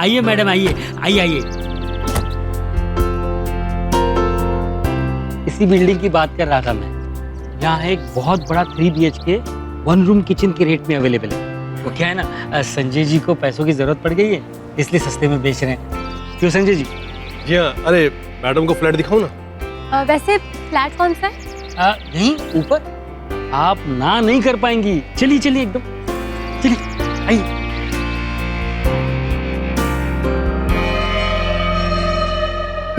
आइए मैडम, आइए आइए आइए। इसी बिल्डिंग की बात कर रहा था मैं। यहाँ एक बहुत बड़ा 3 BHK 1 रूम किचन के रेट में अवेलेबल है। वो क्या है ना, संजय जी को पैसों की जरूरत पड़ गई है, इसलिए सस्ते में बेच रहे हैं। क्यों संजय जी? जी हाँ। अरे मैडम को फ्लैट दिखाऊं ना? वैसे फ्लैट कौन सा है? नहीं, ऊपर। आप ना नहीं कर पाएंगी। चलिए चलिए, एकदम चलिए, आइए।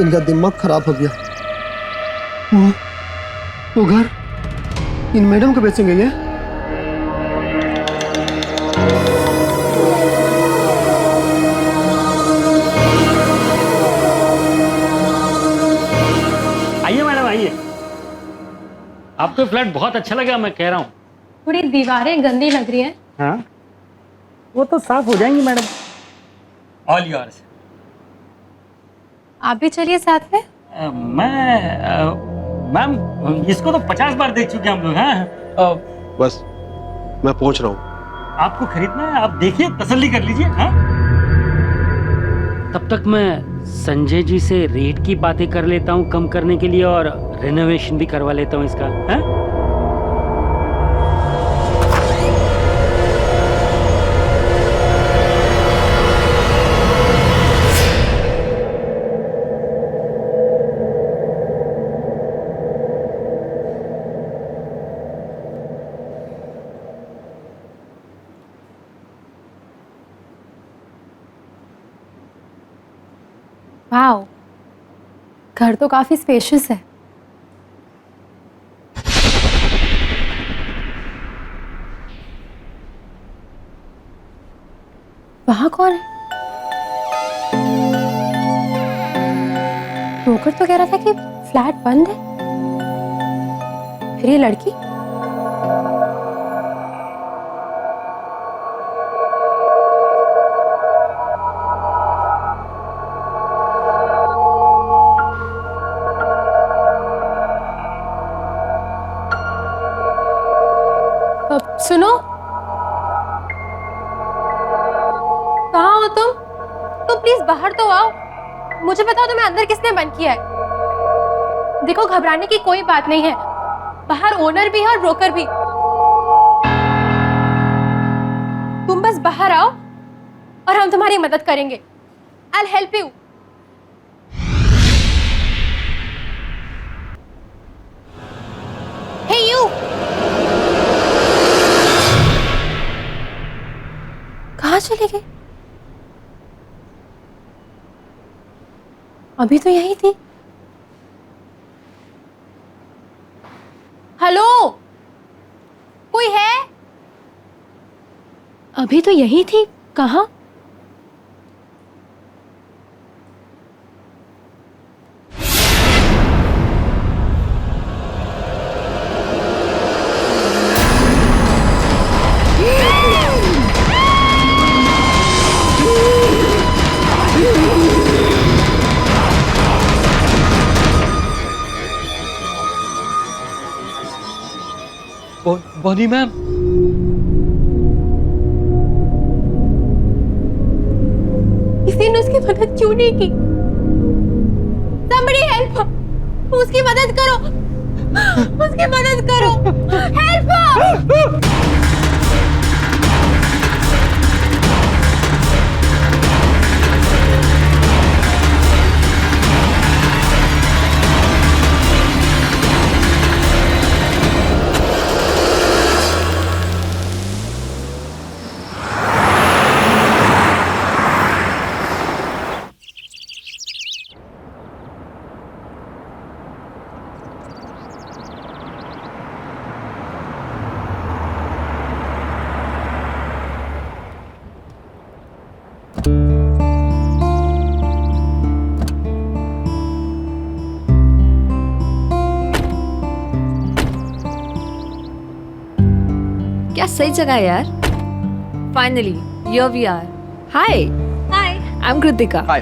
इनका दिमाग खराब हो गया। वो घर इन मैडम को बेचेंगे ये? आइए मैडम, आइए। आपको फ्लैट बहुत अच्छा लगा, मैं कह रहा हूँ। थोड़ी दीवारें गंदी लग रही हैं। हाँ, वो तो साफ हो जाएंगी मैडम। All yours. आप भी चलिए साथ में। मैम, इसको तो 50 बार देख चुके हम लोग। हाँ, बस मैं पहुंच रहा हूँ। आपको खरीदना है, आप देखिए, तसल्ली कर लीजिए। हाँ, तब तक मैं संजय जी से रेट की बातें कर लेता हूँ कम करने के लिए, और रेनोवेशन भी करवा लेता हूँ इसका। हाँ? वाओ, घर तो काफी स्पेशियस है। वहां कौन है? ब्रोकर तो कह रहा था कि फ्लैट बंद है। फिर ये लड़की? सुनो, कहाँ हो तुम? तो प्लीज बाहर तो आओ। मुझे बताओ तुम्हें अंदर किसने बंद किया है? देखो, घबराने की कोई बात नहीं है। बाहर ओनर भी है और ब्रोकर भी। तुम बस बाहर आओ और हम तुम्हारी मदद करेंगे। I'll help you. Hey you! कहाँ चले गए? अभी तो यही थी। हेलो, कोई है? अभी तो यही थी, कहाँ? बॉनी मैम, किसी ने उसकी मदद क्यों नहीं की? Somebody help! उसकी मदद करो, उसकी मदद करो। Help! क्या सही जगह है यार। Finally here we are. Hi Hi. I am Kritika. Hi.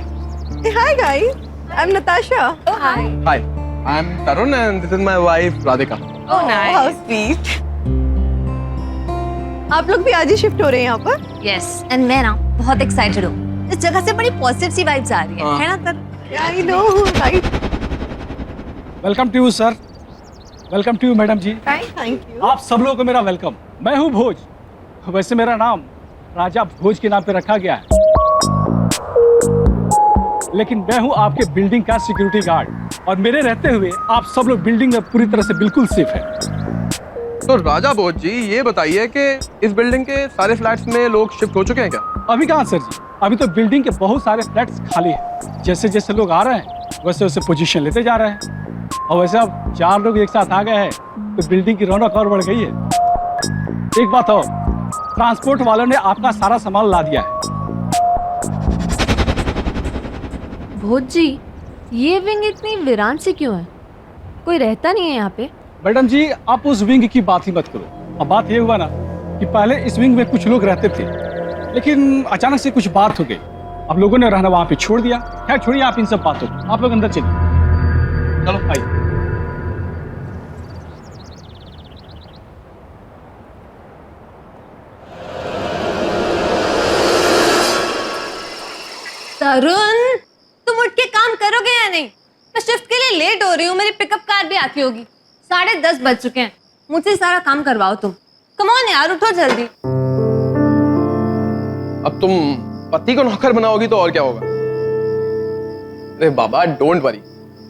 Hi guys, I'm Natasha. Hi Hi. I'm Tarun and this is my wife Radhika. Oh, nice. How sweet. आप लोग भी आज ही शिफ्ट हो रहे हैं यहाँ पर? यस एंड मैं ना बहुत एक्साइटेड हूँ। इस जगह से बड़ी पॉजिटिव सी वाइब्स आ रही है ना तर? Yeah, I know, right? Welcome to you sir, welcome to you madam ji. Thank you. आप सब लोगों को मेरा वेलकम। मैं हूँ भोज। वैसे मेरा नाम राजा भोज के नाम पे रखा गया है, लेकिन मैं हूँ आपके बिल्डिंग का सिक्योरिटी गार्ड और मेरे रहते हुए आप सब लोग बिल्डिंग में पूरी तरह से बिल्कुल सेफ है। तो राजा भोज जी ये बताइए कि इस बिल्डिंग के सारे फ्लैट्स में लोग शिफ्ट हो चुके हैं क्या? अभी कहाँ सर जी, अभी तो बिल्डिंग के बहुत सारे फ्लैट्स खाली हैं। जैसे जैसे लोग आ रहे हैं वैसे वैसे पोजीशन लेते जा रहे हैं, और वैसे अब 4 लोग एक साथ आ गए हैं तो बिल्डिंग की रौनक और बढ़ गई है। एक बात और, ट्रांसपोर्ट वालों ने आपका सारा सामान ला दिया है। भोज जी, ये विंग इतनी वीरान सी क्यों है? कोई रहता नहीं है यहाँ पे? मैडम जी आप उस विंग की बात ही मत करो। अब बात ये हुआ ना कि पहले इस विंग में कुछ लोग रहते थे, लेकिन अचानक से कुछ बात हो गई, अब लोगों ने रहना वहां पे छोड़ दिया। खैर छोड़िए आप इन सब बातों को, आप लोग अंदर चलिए। चलो आइए। तरुण, तुम उठ के काम करोगे या नहीं? मैं शिफ्ट के लिए लेट हो रही हूँ, मेरी पिकअप कार भी आती होगी। 10:30 बज चुके हैं, मुझसे सारा काम करवाओ तुम। कम ऑन यार, उठो जल्दी। अब तुम पति को नौकर बनाओगी तो और क्या होगा? अरे बाबा डोंट वरी,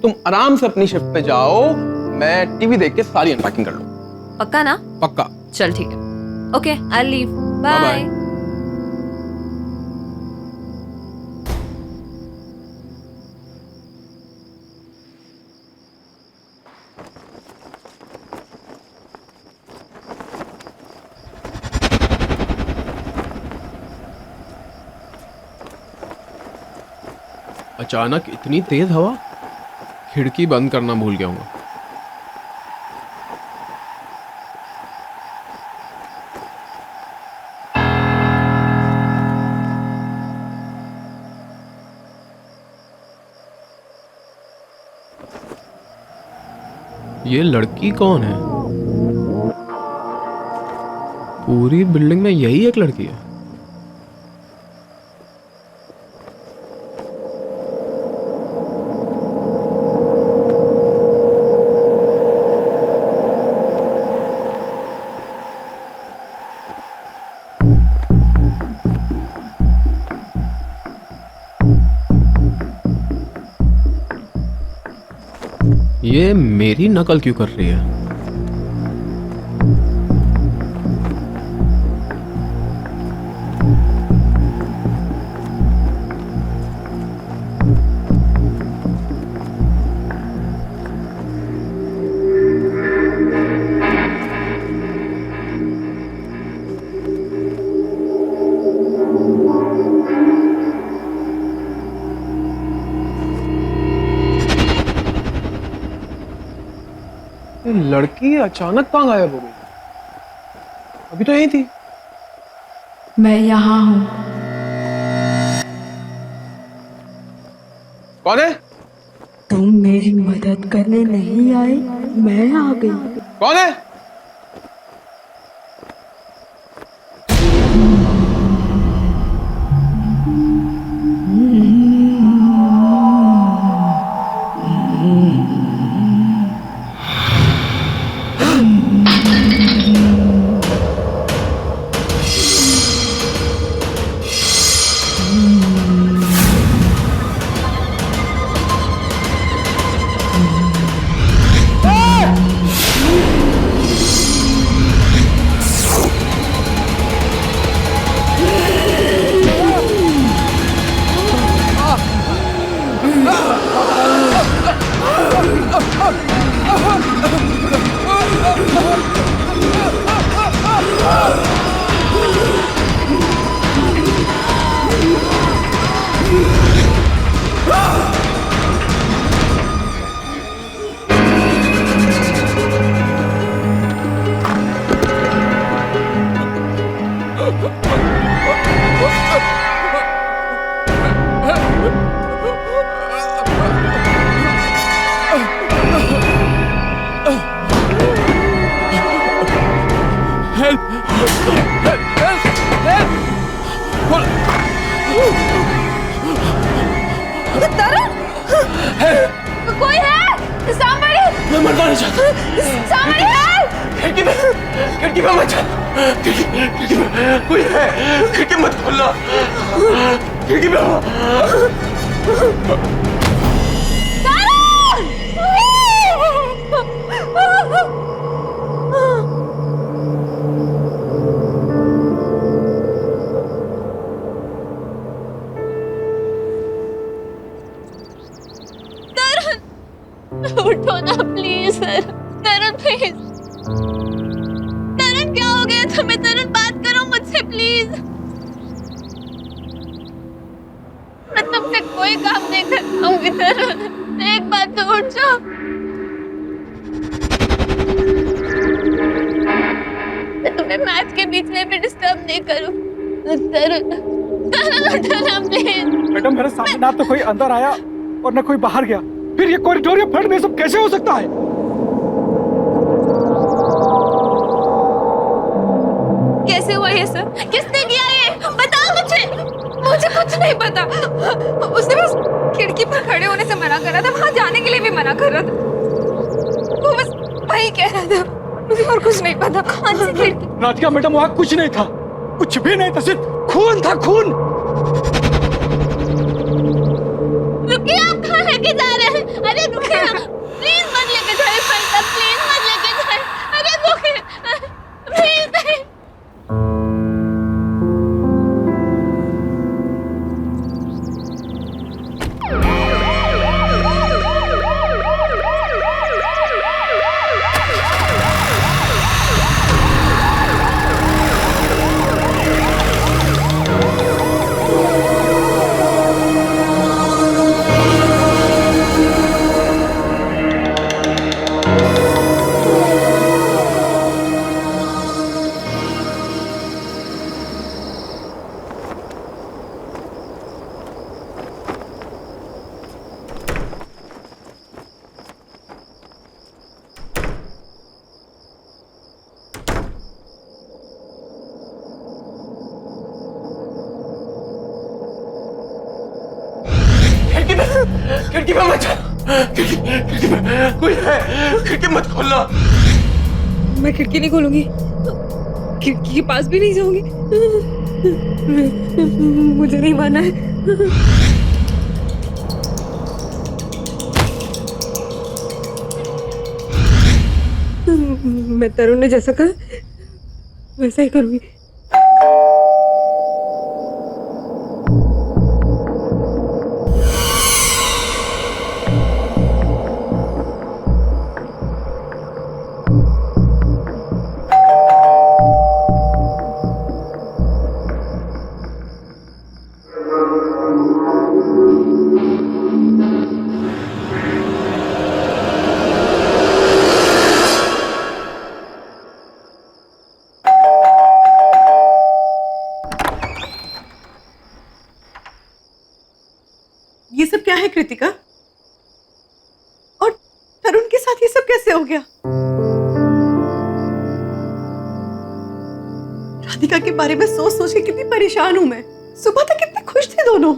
तुम आराम से अपनी शिफ्ट पे जाओ, मैं टीवी देख के सारी अनपैकिंग कर लूँ। पक्का ना? पक्का। चल ठीक है, okay I leave, Bye bye. bye. अचानक इतनी तेज हवा, खिड़की बंद करना भूल गया हूँ। ये लड़की कौन है? पूरी बिल्डिंग में यही एक लड़की है। ये मेरी नकल क्यों कर रही है? लड़की अचानक कहाँ गायब हो गई? अभी तो यही थी। मैं यहाँ हूँ। कौन है? तुम मेरी मदद करने नहीं आए, मैं आ गई। कौन है? Help! Help! Help! Help! कोई है? Somebody! मैं मरना नहीं चाहता। Somebody help! खिड़की में मत जा। खिड़की में कोई है। खिड़की मत खोलना। खिड़की में उठो ना please sir. Tarun please. Tarun क्या हो गया तुम्हें? तरुण बात करो मुझसे प्लीज। मैं तुमसे कोई काम नहीं कर पाऊंगी तरुण। एक बात तो उठ जाओ। मैं तुम्हें मैच के बीच में भी डिस्टर्ब नहीं करूं। तरुण उठो ना प्लीज। मैडम मेरे सामने ना तो कोई अंदर आया और ना कोई बाहर गया, फिर ये कॉरिडोरियम फ्लड में सब कैसे हो सकता है? कैसे हुआ ये सब? किसने किया ये? बताओ मुझे। मुझे कुछ नहीं पता। उसने बस खिड़की पर खड़े होने से मना कर रहा था, वहां जाने के लिए भी मना कर रहा था। वो बस वही कह रहा था, मुझे और कुछ नहीं पता। कौन सी खिड़की? राधिका मैडम वहाँ कुछ नहीं था, कुछ भी नहीं था, सिर्फ खून था, खून। रुकिए, आप कहाँ लेके जा रहे हैं? अरे रुकिए, प्लीज मत लेके जाए फलता, प्लीज मत लेके जाए। अरे रुकिए, प्लीज नहीं। खिड़की में मत जा। खिड़की में कोई है। खिड़की मत खोलना। मैं खिड़की नहीं खोलूंगी, खिड़की के पास भी नहीं जाऊंगी। मुझे नहीं मानना है। मैं तरुण ने जैसा कहा वैसा ही करूंगी। ये सब क्या है कृतिका? और तरुण के साथ ये सब कैसे हो गया? राधिका के बारे में सोच सोच के कितनी परेशान हूं मैं। सुबह तक कितने खुश थे दोनों।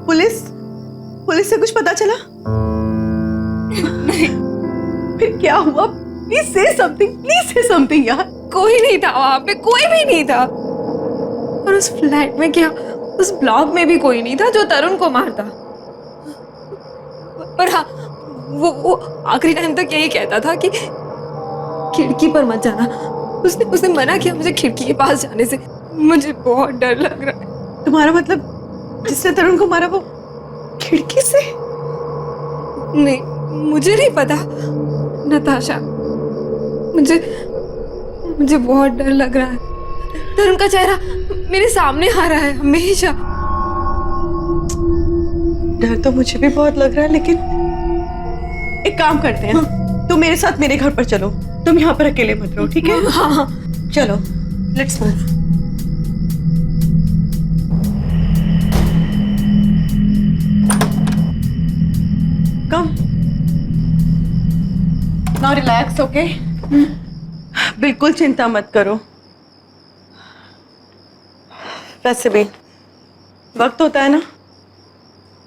पुलिस से कुछ पता चला? नहीं। फिर क्या हुआ? प्लीज से समथिंग यार। कोई नहीं था वहां पे, कोई भी नहीं था। और उस फ्लैट में क्या, उस ब्लॉक में भी कोई नहीं था जो तरुण को मारता। पर हाँ, वो आखिरी टाइम तक यही कहता था कि खिड़की पर मत जाना। उसने मना किया मुझे खिड़की के पास जाने से। मुझे बहुत डर लग रहा है। तुम्हारा मतलब जिसने तरुण को मारा वो खिड़की से? नहीं, मुझे नहीं पता नताशा। मुझे बहुत डर लग रहा है। तरुण का चेहरा मेरे सामने आ रहा है हमेशा। डर तो मुझे भी बहुत लग रहा है, लेकिन एक काम करते हैं, तुम मेरे साथ मेरे घर पर चलो। तुम यहाँ पर अकेले मत रहो, ठीक है? हाँ। चलो, let's move. Come. Now relax, okay? बिल्कुल चिंता मत करो। वैसे भी वक्त होता है ना,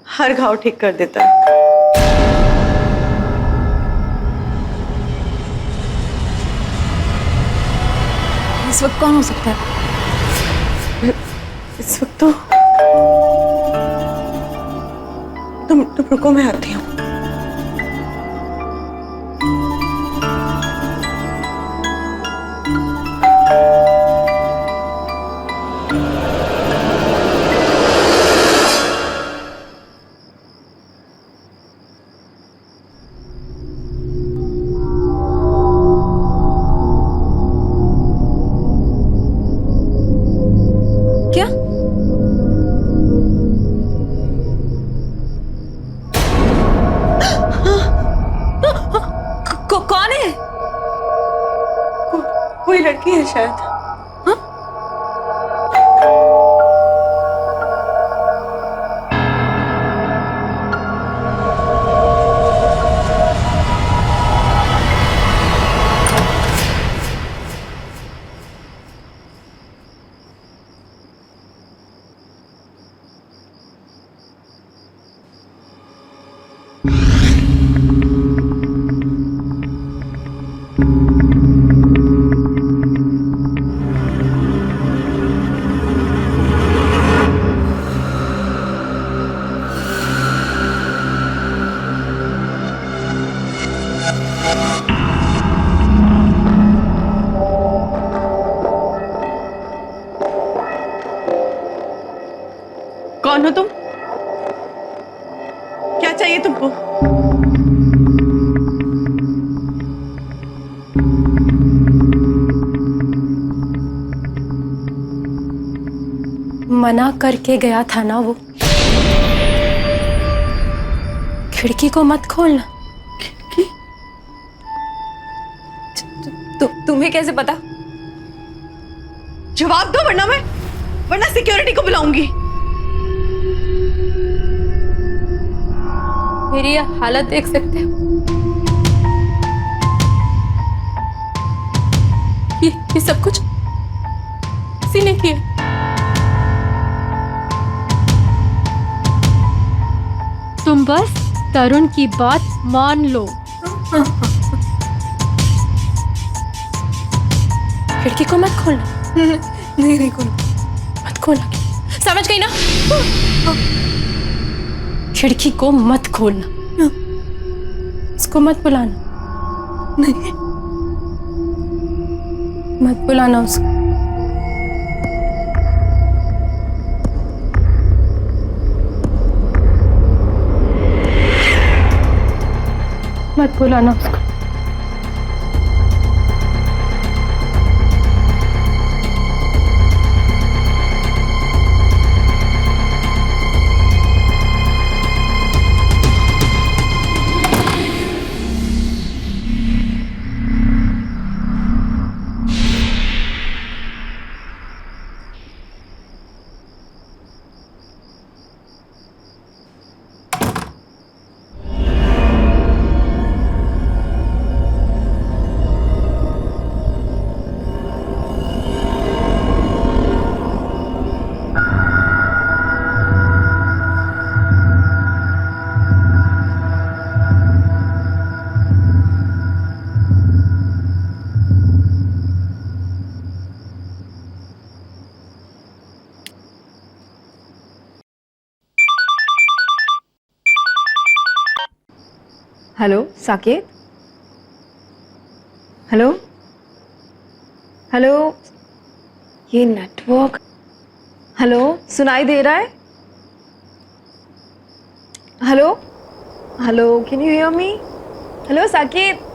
हर घाव ठीक कर देता है। इस वक्त कौन हो सकता है? इस वक्त तो तुम रुको, मैं आती हूँ। क्या? कौन है? कोई लड़की है शायद। कौन हो तुम? क्या चाहिए तुमको? मना करके गया था ना वो, खिड़की को मत खोलना। तुम्हें कैसे पता? जवाब दो वरना सिक्योरिटी को बुलाऊंगी। मेरी ये हालत देख सकते हो? ये सब कुछ किसी ने किया। तुम बस तरुण की बात मान लो। खिड़की को मत खोलना। नहीं खोलो। मत खोलना, समझ गई ना? खिड़की को मत खोलना, उसको मत बुलाना। नहीं, मत बुलाना उसको। मत बुलाना उसको। हेलो साकेत। हेलो हेलो, ये नेटवर्क। हेलो, सुनाई दे रहा है? Hello hello, can you hear me? Hello Saket,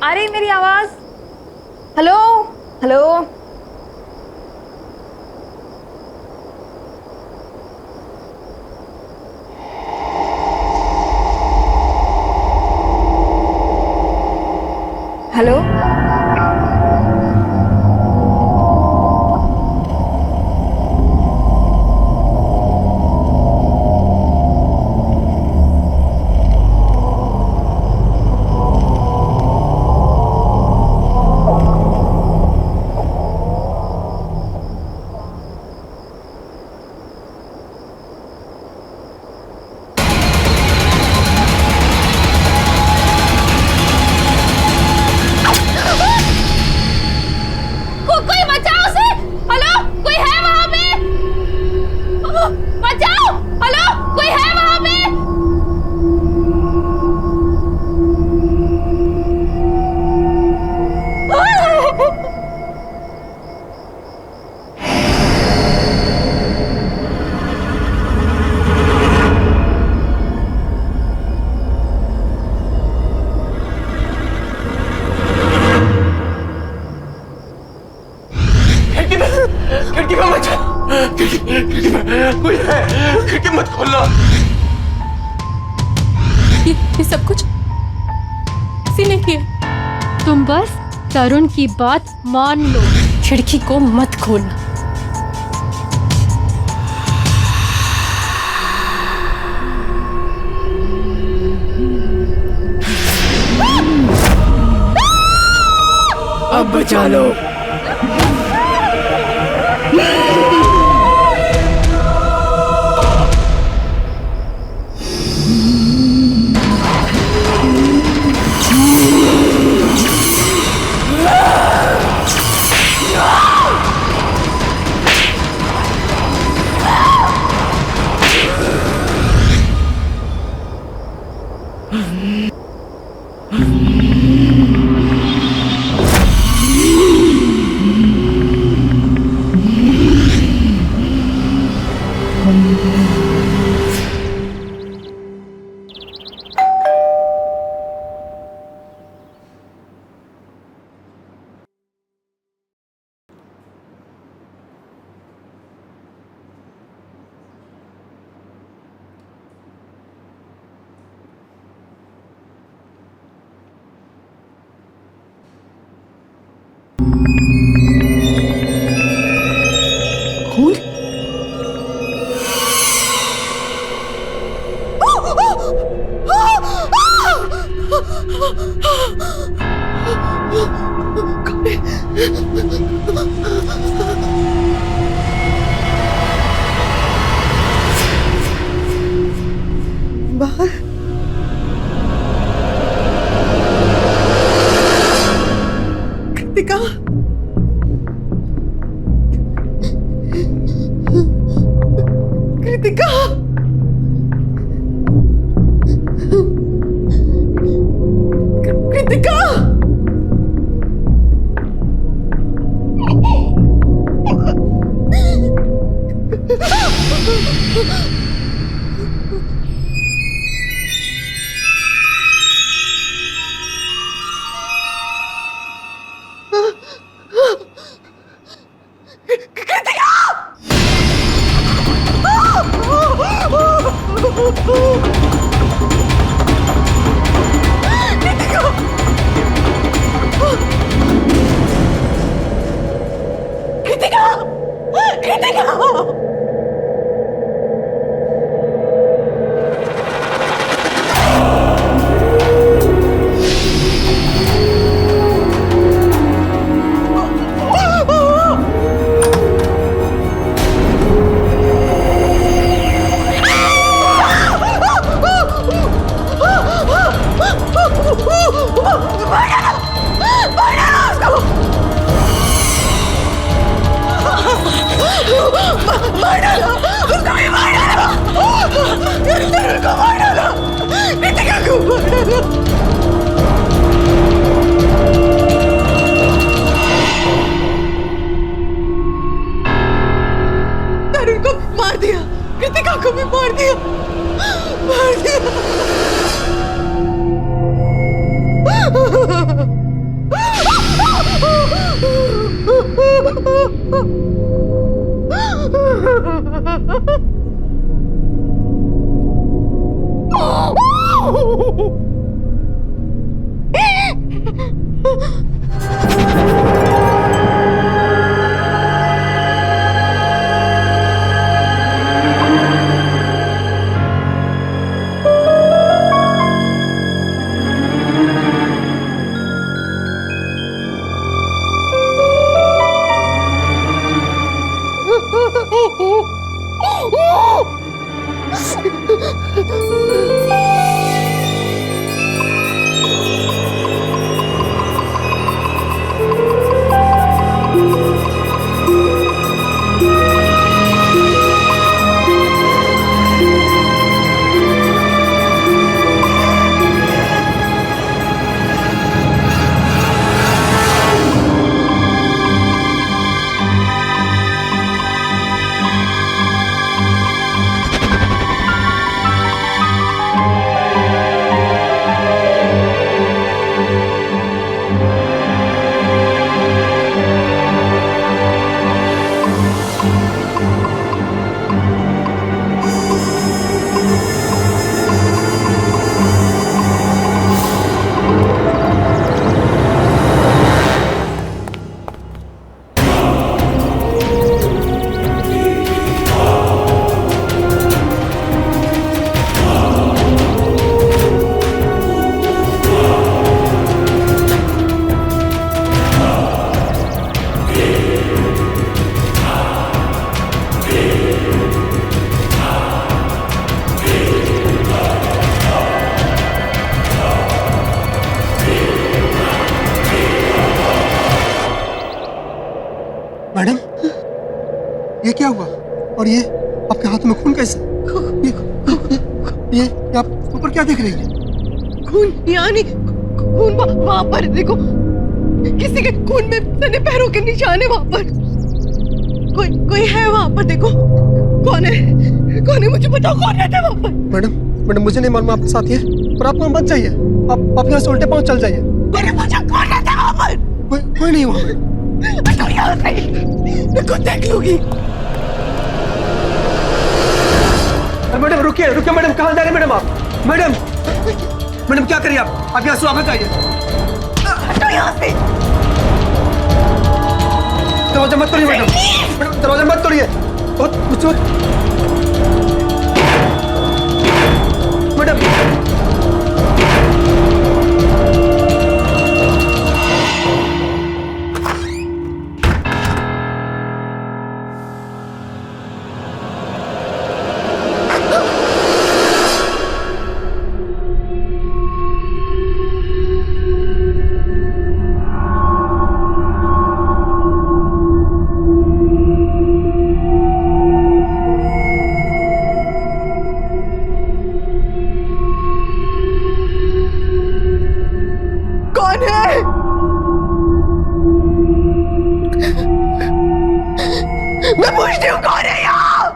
आ रही मेरी आवाज? Hello hello. हेलो मत खोलना। ये सब कुछ किसी ने किया। तुम बस तरुण की बात मान लो, खिड़की को मत खोलना। अब बचा लो। बाहर कृतिका, कृतिका, कृतिका, कृतिका, कृतिका, तरुण को मार दिया, कृतिका को भी मार दिया, मार क्या हुआ? और ये आपके हाथ में खून कैसे? ये आप ऊपर क्या देख रही है? खून यहाँ नहीं, खून वहां पर देखो, किसी के खून में सने पैरों के निशान है वहां पर। कोई है वहां पर, देखो कौन है मुझे बताओ, कौन रहता है वहां पर? मैडम मुझे नहीं मालूम आपके साथ ये, पर आप वहाँ मत जाइए, आप यहाँ से उल्टे पाँव चल जाइए। अरे मुझे कौन रहता है वहां पर? कोई नहीं वहाँ। तो यहाँ से मैं खुद देख लूंगी। मैडम रुकिए मैडम, कहाँ जा रहे हैं मैडम आप? मैडम क्या करिए आप यहाँ से वापस आइए। तो यहाँ से दरवाजा मत तोड़िए मैडम, दरवाजा मत तोड़िए। मैडम कौन है? मैं पूछती हूँ कौन है यहाँ?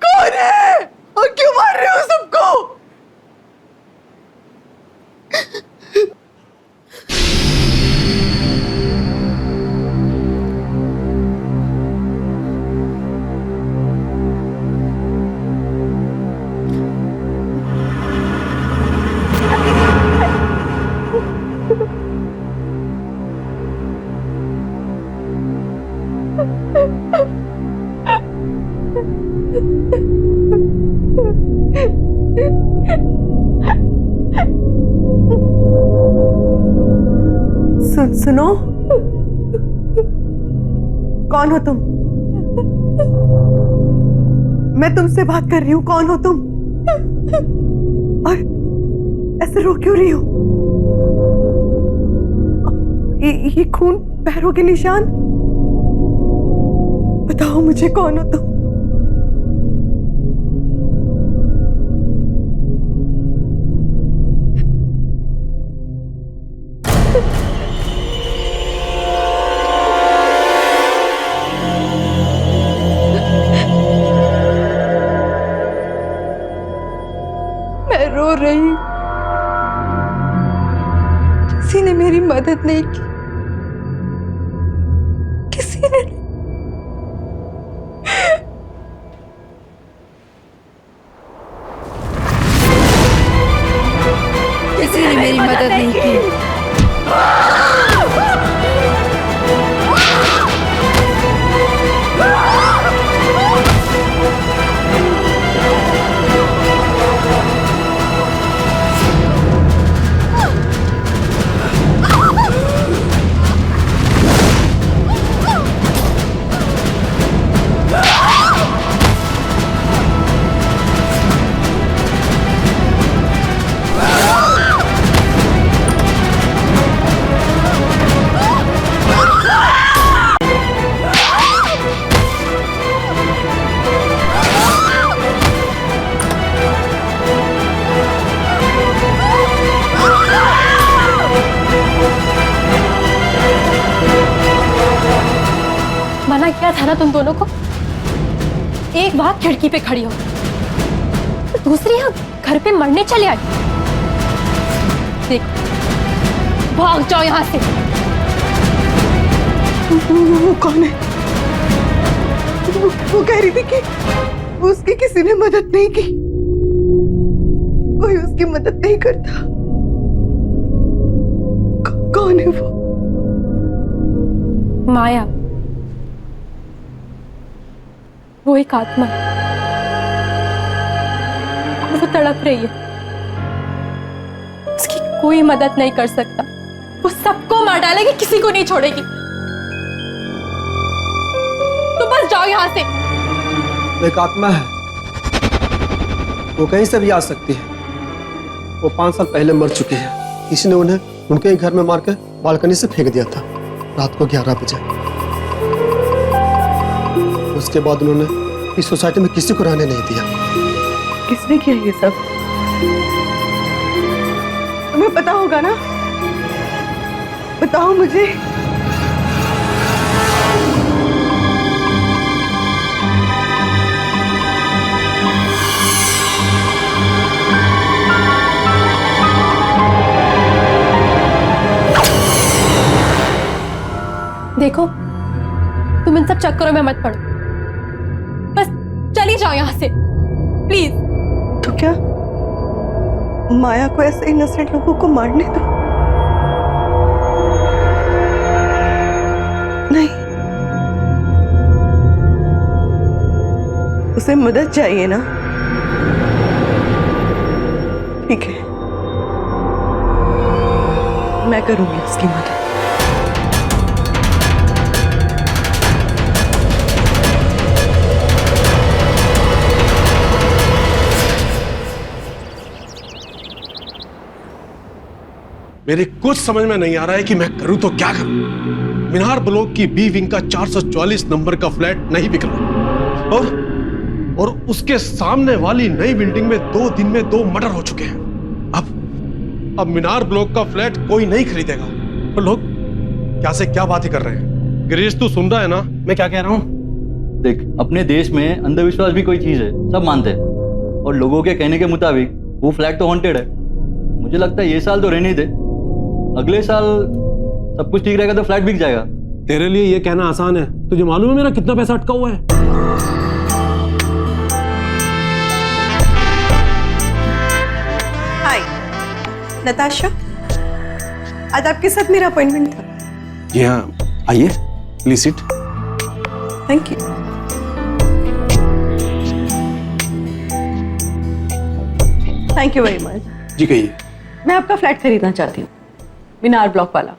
कौन है और क्यों मार रहे हो सबको? सुनो, कौन हो तुम? मैं तुमसे बात कर रही हूँ, कौन हो तुम? और ऐसे रो क्यों रही हो? ये खून, पैरों के निशान, बताओ मुझे कौन हो तुम? मैं रो रही हूँ, किसी ने मेरी मदद नहीं की, किसी ने मेरी मदद नहीं की। मना किया था ना तुम दोनों को, एक बार खिड़की पे खड़ी हो, दूसरी यहाँ घर पे मरने चले आई। देखो, भाग जाओ यहाँ से। वो कौन है? वो कह रही थी कि उसकी किसी ने मदद नहीं की, कोई उसकी मदद नहीं करता। कौन है वो? माया, वो एक आत्मा है, वो तड़प रही है, उसकी कोई मदद नहीं कर सकता, वो सबको मार डालेगी, किसी को नहीं छोड़ेगी। तो बस जाओ यहाँ से। एक आत्मा है, वो कहीं से भी आ सकती है। वो 5 साल पहले मर चुकी है, किसी ने उन्हें उनके ही घर में मार के बालकनी से फेंक दिया था, रात को 11 बजे। उसके बाद उन्होंने इस सोसाइटी में किसी को रहने नहीं दिया। किसने किया ये सब? तुम्हें पता होगा ना, बताओ मुझे। देखो, तुम इन सब चक्करों में मत पड़ो, बस चली जाओ यहाँ से प्लीज। तो क्या माया को ऐसे इनोसेंट लोगों को मारने दो? नहीं, उसे मदद चाहिए ना। ठीक है, मैं करूंगी उसकी मदद। मेरे कुछ समझ में नहीं आ रहा है कि मैं करूं तो क्या करूं। मीनार ब्लॉक की बी विंग का 444 नंबर का फ्लैट नहीं बिक रहा और उसके सामने वाली नई बिल्डिंग में 2 दिन में 2 मर्डर हो चुके हैं। अब मीनार ब्लॉक का फ्लैट कोई नहीं खरीदेगा। और लोग क्या से क्या बातें कर रहे हैं। गिरीश तू सुन रहा है ना मैं क्या कह रहा हूं? देख, अपने देश में अंधविश्वास भी कोई चीज है, सब मानते हैं। और लोगों के कहने के मुताबिक वो फ्लैट तो हॉन्टेड है। मुझे लगता है ये साल तो रहने ही दे, अगले साल सब कुछ ठीक रहेगा तो फ्लैट बिक जाएगा। तेरे लिए ये कहना आसान है, तुझे मालूम है मेरा कितना पैसा अटका हुआ है? हाय नताशा, आज आपके साथ मेरा अपॉइंटमेंट था। जी हाँ, आइए please sit. Thank you. Thank you very much. जी कहिए। मैं आपका फ्लैट खरीदना चाहती हूँ, मीनार ब्लॉक वाला,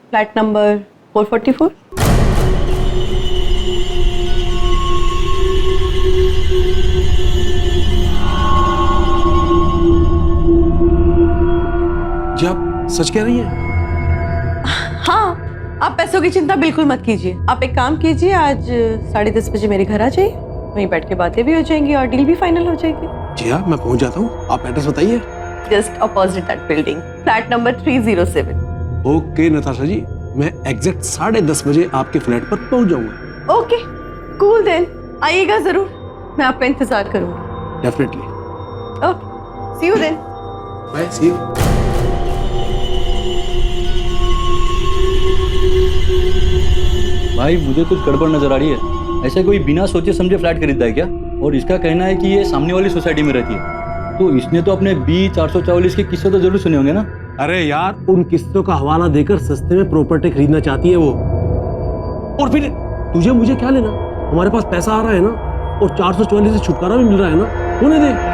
फ्लैट नंबर 444। जी आप सच कह रही हैं? हाँ, आप पैसों की चिंता बिल्कुल मत कीजिए। आप एक काम कीजिए, आज 10:30 बजे मेरे घर आ जाइए, वहीं बैठ के बातें भी हो जाएंगी और डील भी फाइनल हो जाएगी। जी हाँ, मैं पहुंच जाता हूँ। आप एड्रेस बताइए। Just opposite that building, flat number 307। Okay Natasha ji, मैं एग्जैक्ट 10:30 बजे आपके फ्लैट पर पहुंच जाऊंगा। ओके कूल देन, आइएगा जरूर, मैं आपका इंतजार करूंगी। Definitely. Okay, see you then. Bye, see you. भाई मुझे कुछ गड़बड़ नजर आ रही है। ऐसे कोई बिना सोचे समझे फ्लैट खरीदता है क्या? और इसका कहना है कि ये सामने वाली सोसाइटी में रहती है, तो इसने तो अपने बी 444 के किस्से तो जरूर सुने होंगे ना। अरे यार, उन किस्तों का हवाला देकर सस्ते में प्रॉपर्टी खरीदना चाहती है वो। और फिर तुझे मुझे क्या लेना, हमारे पास पैसा आ रहा है ना, और 444 से छुटकारा भी मिल रहा है ना, होने दे।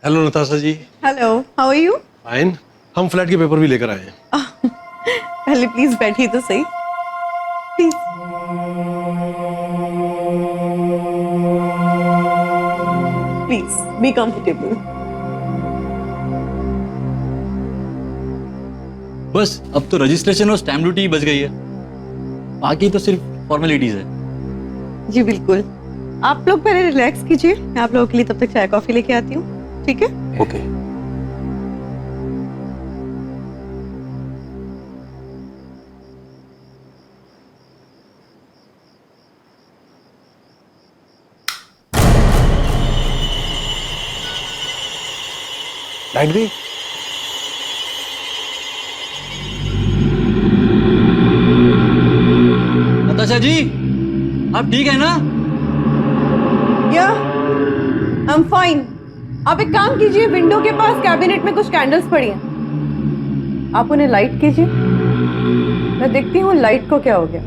Hello Natasha ji. Hello, how are you? Fine. हम फ्लैट के पेपर भी लेकर आए हैं। पहले प्लीज बैठिए तो सही, प्लीज। Please be comfortable. बस अब तो रजिस्ट्रेशन और स्टैम्प ड्यूटी बच गई है, बाकी तो सिर्फ फॉर्मेलिटीज है। जी बिल्कुल, आप लोग पहले रिलैक्स कीजिए, मैं आप लोगों के लिए तब तक चाय कॉफी लेके आती हूँ, ठीक है? ओके। लाइट गई। नताशा जी, आप ठीक है ना? या आई एम फाइन। आप एक काम कीजिए, विंडो के पास कैबिनेट में कुछ कैंडल्स पड़ी हैं, आप उन्हें लाइट कीजिए। मैं देखती हूँ लाइट को क्या हो गया,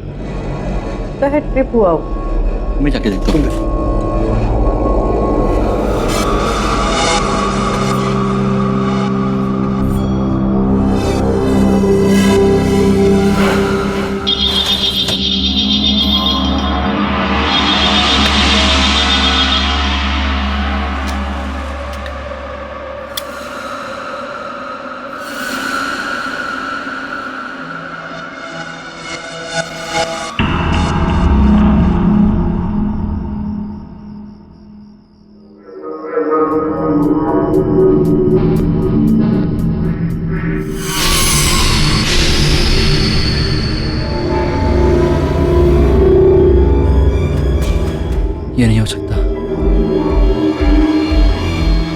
तो है ट्रिप हुआ हो। मैं जाके देखता हूँ। ये नहीं हो सकता।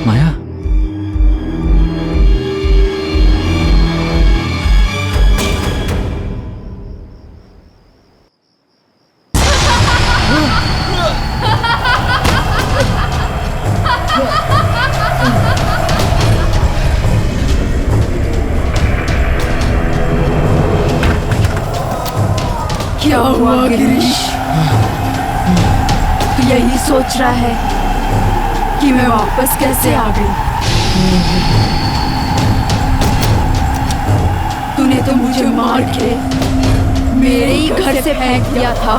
माया, क्या हुआ गिरीश? तू यही सोच रहा है कि मैं वापस कैसे आ गई? तूने तो मुझे मार के मेरे ही घर से फेंक दिया था।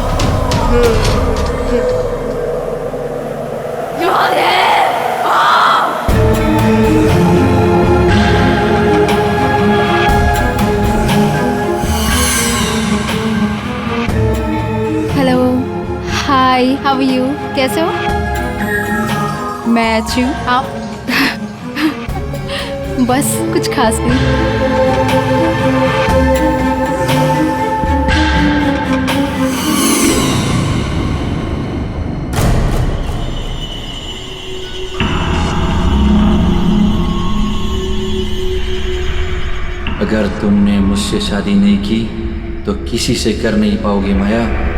याद है? Hello, hi, how are you? कैसे हो? मैं अच्छी हूँ, आप? बस कुछ खास नहीं। अगर तुमने मुझसे शादी नहीं की तो किसी से कर नहीं पाओगे माया।